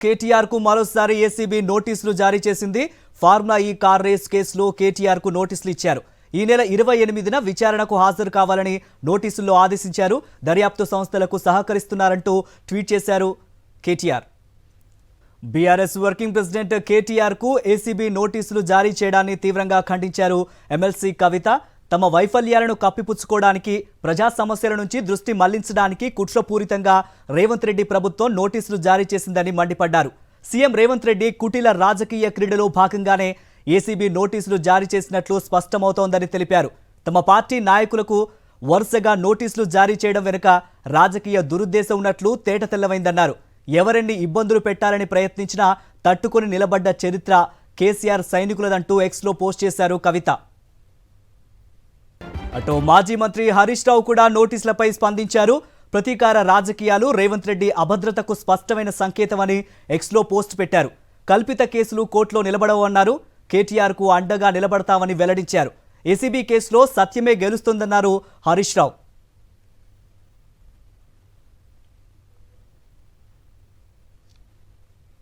కేటీఆర్ కు మరోసారి ఏసీబీ నోటీసులు జారీ చేసింది. ఫార్ములా ఈ కార్ రేస్ కేసులో కేటీఆర్ కు నోటీసులు ఇచ్చారు. ఈ నెల 28న విచారణకు హాజరు కావాలని నోటీసుల్లో ఆదేశించారు. దర్యాప్తు సంస్థలకు సహకరిస్తున్నారంటూ ట్వీట్ చేశారు KTR. BRS working president KTR కు ఏసీబీ నోటీసులు జారీ చేయడాన్ని తీవ్రంగా ఖండించారు ఎమ్మెల్సీ కవిత. తమ వైఫల్యాలను కప్పిపుచ్చుకోవడానికి, ప్రజా సమస్యల నుంచి దృష్టి మళ్లించడానికి కుట్రపూరితంగా రేవంత్ రెడ్డి ప్రభుత్వం నోటీసులు జారీ చేసిందని మండిపడ్డారు. సీఎం రేవంత్ రెడ్డి కుటిల రాజకీయ క్రీడలో భాగంగానే ఏసీబీ నోటీసులు జారీ చేసినట్లు స్పష్టమవుతోందని తెలిపారు. తమ పార్టీ నాయకులకు వరుసగా నోటీసులు జారీ చేయడం వెనుక రాజకీయ దురుద్దేశం ఉన్నట్లు తేటతెల్లమైందన్నారు. ఎవరెన్ని ఇబ్బందులు పెట్టాలని ప్రయత్నించినా తట్టుకొని నిలబడ్డ చరిత్ర కేసీఆర్ సైనికులదంటూ ఎక్స్లో పోస్ట్ చేశారు కవిత. అటు మాజీ మంత్రి హరీష్ రావు కూడా నోటీసులపై స్పందించారు. ప్రతీకార రాజకీయాలు రేవంత్ రెడ్డి అభద్రతకు స్పష్టమైన సంకేతమని ఎక్స్లో పోస్ట్ పెట్టారు. కల్పిత కేసులు కోర్టులో నిలబడవన్నారు. కేటీఆర్ కు అండగా నిలబడతామని వెల్లడించారు. ఏసీబీ కేసులో సత్యమే గెలుస్తుందన్నారు హరీష్ రావు.